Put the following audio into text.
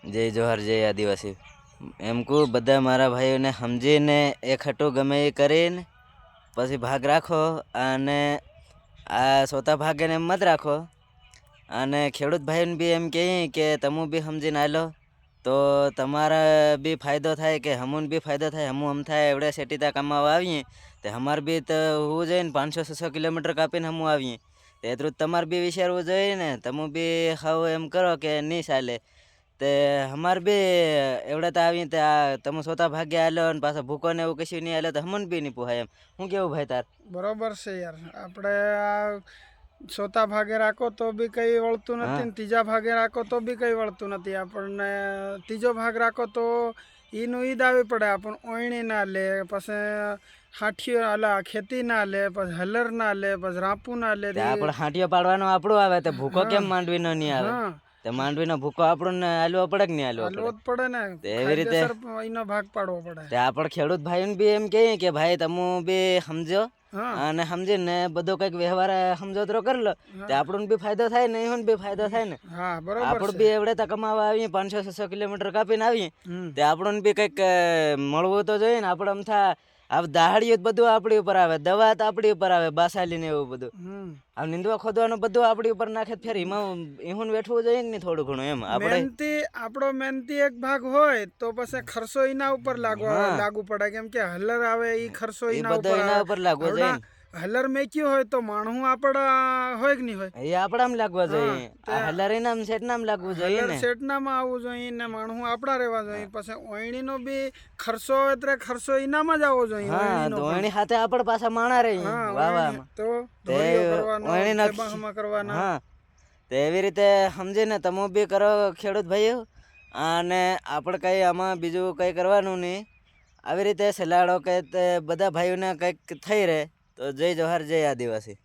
જય જોહાર જય આદિવાસી. એમ કહું બધા મારા ભાઈઓને સમજીને એક હટું ગમે એ કરીને પછી ભાગ રાખો, અને આ સોતા ભાગેને એમ મત રાખો. અને ખેડૂત ભાઈઓને બી એમ કહીએ કે તમે બી સમજીને આલો તો તમારા બી ફાયદો થાય કે હમુને બી ફાયદો થાય. હમ થાય એવડે સેટીતા કમાવા આવીએ તો અમારે બી તો હોવું જોઈએ ને, 500-600 કિલોમીટર કાપીને હમું આવીએ તો એટલું જ તમારે બી વિચારવું જોઈએ ને. તમે બી હાવ એમ કરો કે નહીં ચાલે તે અમારે બી એવડે તો આવીએ તો આ તમે સોતા ભાગ્ય આલો ને પાછા ભૂકો ને એવું કશું નહીં આલે તો હમને બી નહીં પોહાય. એમ શું કેવું ભાઈ તાર? બરોબર છે યાર. આપણે આ ચોથા ભાગે રાખો તો બી કંઈ વળતું નથી ને ત્રીજા ભાગે રાખો તો બી કંઈ વળતું નથી. આપણને ત્રીજો ભાગ રાખો તો ઈનું ઈદ આવી પડે. આપણને ઓયણી ના લે, પછી હાઠીઓ અલા ખેતી ના લે, પછી હલર ના લે, પછી રાપુ ના લે. આપણે હાંટીઓ પાડવાનો આપણું આવે તો ભૂકો કેમ માંડવીનો નહીં આવે? તે માંડવીનો ભૂકો આપણને આલવો પડે કે નહીં આલવો પડે ને. એવી રીતે એનો ભાગ પાડવો પડે. તે આપણે ખેડૂત ભાઈઓને બી એમ કહીએ કે ભાઈ તમે બી સમજો અને સમજીને બધો કંઈક વ્યવહાર સમજોતરો કરી લો તો આપણને બી ફાયદો થાય ને એમને બી ફાયદો થાય ને. આપણે બી એવડે તો કમાવા આવીએ 500-600 કિલોમીટર કાપીને આવીએ તે આપણને બી કંઈક મળવું તો જોઈએ ને. આપણે અમથા આ દાહડીઓ બધું આપણી ઉપર આવે, દવા તો આપણી ઉપર આવે, બાસાલી ને એવું બધું. આ નીંદવા ખોદવાનું બધું આપણી ઉપર નાખે ફેર એમાં એવું વેઠવું જોઈએ ને થોડું ઘણું. એમ આપણે આપણો મહેનતી એક ભાગ હોય તો પછી ખર્ચો એના ઉપર લાગુ પડે. કેમ કે હલર આવે એ ખર્ચો એના ઉપર લાગવો જોઈએ. હલર મેક્યું હોય તો માણું આપડા હોય કે નહીં હોય, એ આપડામ લાગવા જોઈએ. હલર એનામ સેટનામ લાગવું જોઈએ ને, સેટનામાં આવવું જોઈએ ને માણું આપડા રહેવા જોઈએ. પછી ઓયણીનો બી ખર્ચો એટલે ખર્ચો એનામાં જ આવવો જોઈએ. ઓયણી સાથે આપણે પાછા માણા રહી વાવામાં તો કરવાના. તો એવી રીતે સમજીને તમે બી કરો ખેડૂત ભાઈઓ. અને આપણે કંઈ આમાં બીજું કંઈ કરવાનું નહીં. આવી રીતે સલાડો કે બધા ભાઈઓને કંઈક થઈ રહે તો જય જોહાર જય આદિવાસી.